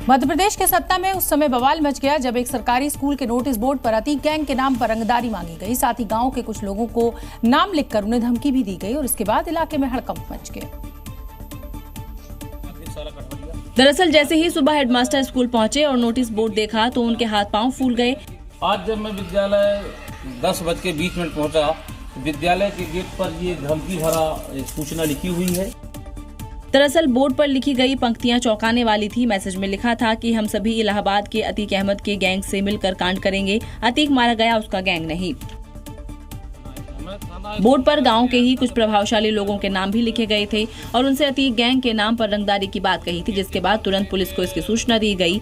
मध्य प्रदेश के सतना में उस समय बवाल मच गया जब एक सरकारी स्कूल के नोटिस बोर्ड पर अतीक गैंग के नाम पर रंगदारी मांगी गई। साथ ही गांव के कुछ लोगों को नाम लिखकर उन्हें धमकी भी दी गई और इसके बाद इलाके में हड़कंप मच गया। दरअसल जैसे ही सुबह हेडमास्टर स्कूल पहुंचे और नोटिस बोर्ड देखा तो उनके हाथ पांव फूल गए। आज जब मैं विद्यालय 10:20 पहुंचा, विद्यालय के गेट पर ये धमकी भरा सूचना लिखी हुई है। दरअसल बोर्ड पर लिखी गई पंक्तियां चौंकाने वाली थी। मैसेज में लिखा था कि हम सभी इलाहाबाद के अतीक अहमद के गैंग से मिलकर कांड करेंगे। अतीक मारा गया, उसका गैंग नहीं। बोर्ड पर गांव के ही कुछ प्रभावशाली लोगों के नाम भी लिखे गए थे और उनसे अतीक गैंग के नाम पर रंगदारी की बात कही थी, जिसके बाद तुरंत पुलिस को इसकी सूचना दी गई।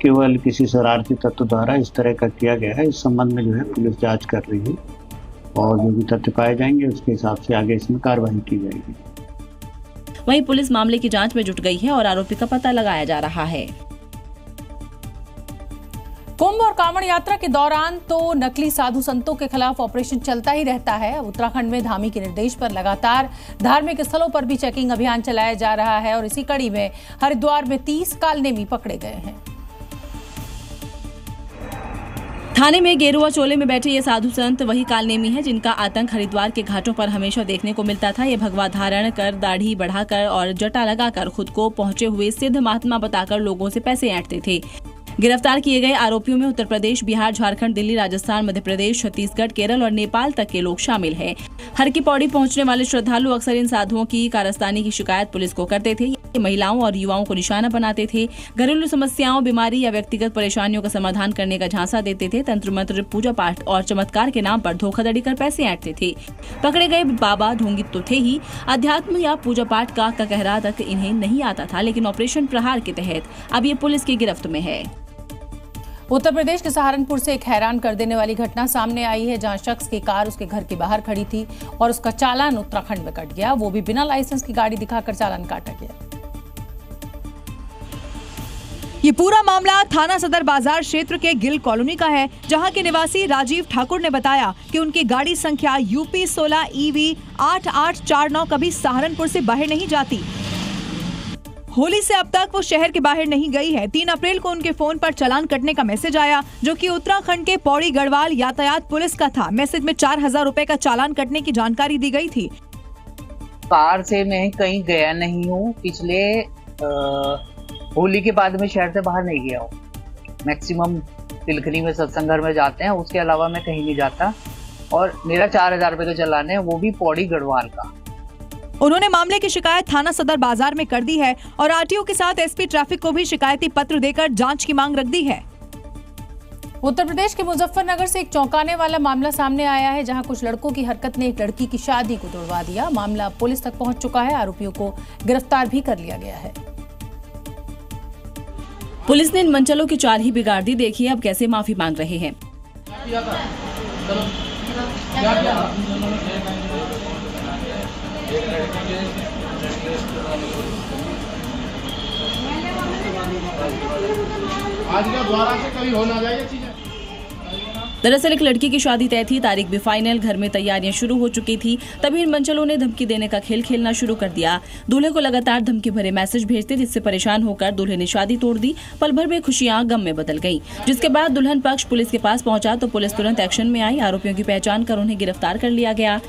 केवल किसी शरारती तत्व द्वारा इस तरह का किया गया है। इस संबंध में जो है पुलिस जांच कर रही है और जो भी तथ्य पाए जाएंगे उसके हिसाब से आगे इसमें कार्रवाई की जाएगी। वहीं पुलिस मामले की जांच में जुट गई है और आरोपी का पता लगाया जा रहा है। कुंभ और कांवड़ यात्रा के दौरान तो नकली साधु संतों के खिलाफ ऑपरेशन चलता ही रहता है। उत्तराखंड में धामी के निर्देश पर लगातार धार्मिक स्थलों पर भी चेकिंग अभियान चलाया जा रहा है और इसी कड़ी में हरिद्वार में 30 कालनेमी पकड़े गए हैं। थाने में गेरुआ चोले में बैठे ये साधु संत वही कालनेमी है जिनका आतंक हरिद्वार के घाटों पर हमेशा देखने को मिलता था। ये भगवा धारण कर, दाढ़ी बढ़ाकर और जटा लगाकर खुद को पहुंचे हुए सिद्ध महात्मा बताकर लोगों से पैसे ऐंठते थे। गिरफ्तार किए गए आरोपियों में उत्तर प्रदेश, बिहार, झारखंड, दिल्ली, राजस्थान, मध्य प्रदेश, छत्तीसगढ़, केरल और नेपाल तक के लोग शामिल हैं। हर की पौड़ी पहुंचने वाले श्रद्धालु अक्सर इन साधुओं की कारस्तानी की शिकायत पुलिस को करते थे। ये महिलाओं और युवाओं को निशाना बनाते थे। घरेलू समस्याओं, बीमारी या व्यक्तिगत परेशानियों का समाधान करने का झांसा देते थे। तंत्र मंत्र, पूजा पाठ और चमत्कार के नाम पर धोखाधड़ी कर पैसे ऐंठते थे। पकड़े गए बाबा ढोंगी तो थे ही, अध्यात्म या पूजा पाठ का कहरा तक इन्हें नहीं आता था, लेकिन ऑपरेशन प्रहार के तहत अब ये पुलिस की गिरफ्त में है। उत्तर प्रदेश के सहारनपुर से एक हैरान कर देने वाली घटना सामने आई है, जहां शख्स की कार उसके घर के बाहर खड़ी थी और उसका चालान उत्तराखंड में कट गया। वो भी बिना लाइसेंस की गाड़ी दिखाकर चालान काटा गया। ये पूरा मामला थाना सदर बाजार क्षेत्र के गिल कॉलोनी का है, जहां के निवासी राजीव ठाकुर ने बताया कि उनकी गाड़ी संख्या UP 16 EV 8849 कभी सहारनपुर से बाहर नहीं जाती। होली से अब तक वो शहर के बाहर नहीं गई है। 3 अप्रैल को उनके फोन पर चालान कटने का मैसेज आया, जो कि उत्तराखंड के पौड़ी गढ़वाल यातायात पुलिस का था। मैसेज में 4000 रुपए का चालान कटने की जानकारी दी गई थी। कार से मैं कहीं गया नहीं हूँ। पिछले होली के बाद में शहर से बाहर नहीं गया हूँ। मैक्सिमम तिलखनी में सत्संग घर में जाते हैं, उसके अलावा मैं कहीं नहीं जाता। और मेरा 4000 रुपए का चालान है, वो भी पौड़ी गढ़वाल का। उन्होंने मामले की शिकायत थाना सदर बाजार में कर दी है और RTO के साथ SP ट्रैफिक को भी शिकायती पत्र देकर जांच की मांग रख दी है। उत्तर प्रदेश के मुजफ्फरनगर से एक चौंकाने वाला मामला सामने आया है, जहां कुछ लड़कों की हरकत ने एक लड़की की शादी को तोड़वा दिया। मामला पुलिस तक पहुंच चुका है। आरोपियों को गिरफ्तार भी कर लिया गया है। पुलिस ने इन मंचलों की चाल ही बिगाड़ दी। देखिए अब कैसे माफी मांग रहे हैं। आज का द्वारा से कभी हो ना जाए ये चीजें। दरअसल एक लड़की की शादी तय थी, तारीख भी फाइनल, घर में तैयारियां शुरू हो चुकी थी। तभी इन मंचलों ने धमकी देने का खेल खेलना शुरू कर दिया। दूल्हे को लगातार धमकी भरे मैसेज भेजते, जिससे परेशान होकर दूल्हे ने शादी तोड़ दी। पल भर में खुशियां गम में बदल गईं। जिसके बाद दुल्हन पक्ष पुलिस के पास पहुंचा तो पुलिस तुरंत एक्शन में आई। आरोपियों की पहचान कर उन्हें गिरफ्तार कर लिया गया,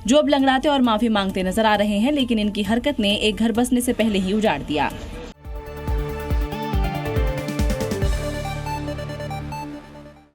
जो अब लंगड़ाते और माफी मांगते नजर आ रहे हैं। लेकिन इनकी हरकत ने एक घर बसने से पहले ही उजाड़ दिया।